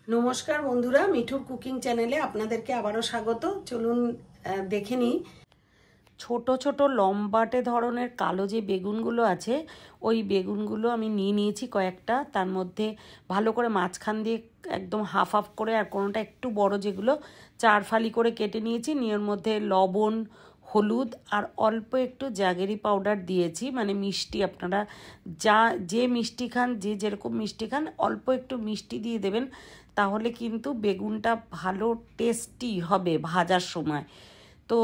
নমস্কার বন্ধুরা, মিঠুর কুকিং চ্যানেলে আপনাদেরকে আবারও স্বাগত। চলুন দেখে নিই। ছোট ছোট লম্বাটে ধরনের কালো যে বেগুনগুলো আছে, ওই বেগুনগুলো আমি নিয়েছি কয়েকটা। তার মধ্যে ভালো করে মাঝখান দিয়ে একদম হাফ হাফ করে, আর কোনোটা একটু বড় যেগুলো 4 ফালি করে কেটে নিয়েছি। এর মধ্যে লবণ, হলুদ আর অল্প একটু জ্যাগেরি পাউডার দিয়েছি, মানে মিষ্টি। আপনারা যে মিষ্টি খান, যেরকম মিষ্টি খান, অল্প একটু মিষ্টি দিয়ে দেবেন, তাহলে কিন্তু বেগুনটা ভালো টেস্টি হবে ভাজার সময়। তো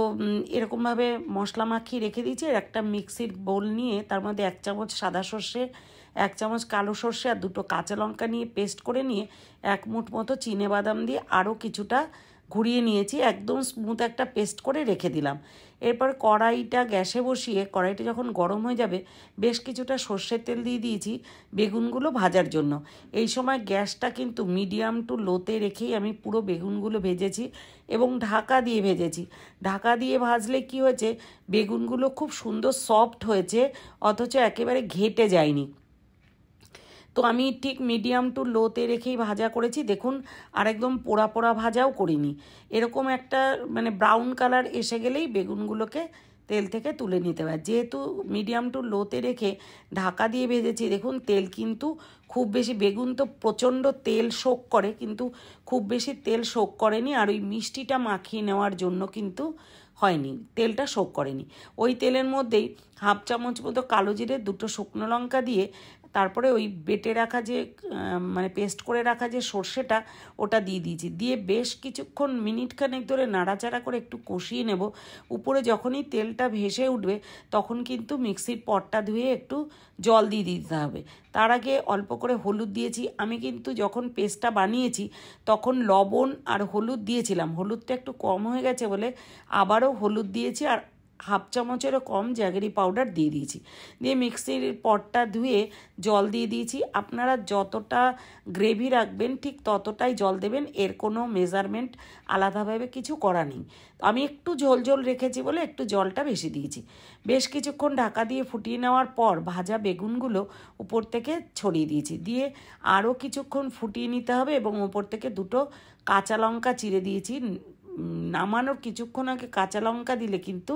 এরকমভাবে মশলা মাখিয়ে রেখে দিয়েছি। একটা মিক্সির বোল নিয়ে তার মধ্যে 1 চামচ সাদা সর্ষে, 1 চামচ কালো সর্ষে আর 2টো কাঁচা লঙ্কা নিয়ে পেস্ট করে নিয়ে 1 মুঠ মতো চিনেবাদাম দিয়ে আরও কিছুটা ঘুরিয়ে নিয়েছি। একদম স্মুথ একটা পেস্ট করে রেখে দিলাম। এরপর কড়াইটা গ্যাসে বসিয়ে, কড়াইটা যখন গরম হয়ে যাবে, বেশ কিছুটা সর্ষের তেল দিয়ে দিয়েছি বেগুনগুলো ভাজার জন্য। এই সময় গ্যাসটা কিন্তু মিডিয়াম টু লোতে রেখেই আমি পুরো বেগুনগুলো ভেজেছি এবং ঢাকা দিয়ে ভেজেছি। ঢাকা দিয়ে ভাজলে কি হয়েছে, বেগুনগুলো খুব সুন্দর সফট হয়েছে, অথচ একেবারে ঘেটে যায়নি। তো আমি ঠিক মিডিয়াম টু লোতে রেখেই ভাজা করেছি। দেখুন, আর একদম পোড়া পোড়া ভাজাও করিনি। এরকম একটা মানে ব্রাউন কালার এসে গেলেই বেগুনগুলোকে তেল থেকে তুলে নিতে হবে। যেহেতু মিডিয়াম টু লোতে রেখে ঢাকা দিয়ে ভেজেছি, দেখুন তেল কিন্তু খুব বেশি, বেগুন তো প্রচণ্ড তেল শোক করে, কিন্তু খুব বেশি তেল শোক করেনি। আর ওই মিষ্টিটা মাখিয়ে নেওয়ার জন্য কিন্তু হয়নি, তেলটা শোক করেনি। ওই তেলের মধ্যেই হাফ চামচ মতো কালো জিরে, 2টো শুকনো লঙ্কা দিয়ে তারপরে ওই বেটে রাখা যে মানে পেস্ট করে রাখা যে সর্ষেটা, ওটা দিয়ে দিয়েছি। দিয়ে বেশ কিছুক্ষণ মিনিটখানেক ধরে নাড়াচাড়া করে একটু কষিয়ে নেব। উপরে যখনই তেলটা ভেসে উঠবে, তখন কিন্তু মিক্সির পটটা ধুয়ে একটু জল দিয়ে দিতে হবে। তার আগে অল্প করে হলুদ দিয়েছি। আমি কিন্তু যখন পেস্টটা বানিয়েছি তখন লবণ আর হলুদ দিয়েছিলাম, হলুদটা একটু কম হয়ে গেছে বলে আবারও হলুদ দিয়েছি, আর হাফ চামচেরও কম জ্যাগেরি পাউডার দিয়ে দিয়েছি। দিয়ে মিক্সির পটটা ধুয়ে জল দিয়ে দিয়েছি। আপনারা যতটা গ্রেভি রাখবেন ঠিক ততটাই জল দেবেন, এর কোনো মেজারমেন্ট আলাদাভাবে কিছু করা নেই। আমি একটু ঝোল ঝোল রেখেছি বলে একটু জলটা বেশি দিয়েছি। বেশ কিছুক্ষণ ঢাকা দিয়ে ফুটিয়ে নেওয়ার পর ভাজা বেগুনগুলো উপর থেকে ছড়িয়ে দিয়েছি। দিয়ে আরও কিছুক্ষণ ফুটিয়ে নিতে হবে এবং উপর থেকে 2টো কাঁচা লঙ্কা চিড়ে দিয়েছি। নামানোর কিছুক্ষণ আগে কাঁচা লঙ্কা দিলে কিন্তু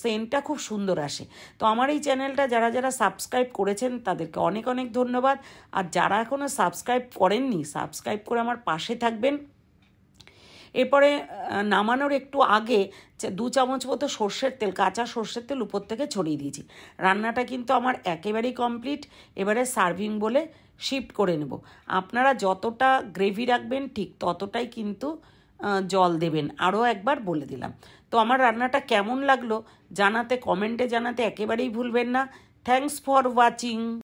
সেন্টটা খুব সুন্দর আসে। তো আমার এই চ্যানেলটা যারা যারা সাবস্ক্রাইব করেছেন তাদেরকে অনেক অনেক ধন্যবাদ। আর যারা এখনও সাবস্ক্রাইব করেননি, সাবস্ক্রাইব করে আমার পাশে থাকবেন। এরপরে নামানোর একটু আগে 2 চামচ মতো সর্ষের তেল, কাঁচা সর্ষের তেল উপর থেকে ছড়িয়ে দিয়েছি। রান্নাটা কিন্তু আমার একেবারেই কমপ্লিট। এবারে সার্ভিং বলে শিফট করে নেব। আপনারা যতটা গ্রেভি রাখবেন ঠিক ততটাই কিন্তু জল দেবেন, আরও একবার বলে দিলাম। তো আমার রান্নাটা কেমন লাগলো জানাতে, কমেন্টে জানাতে একেবারেই ভুলবেন না। Thanks for watching.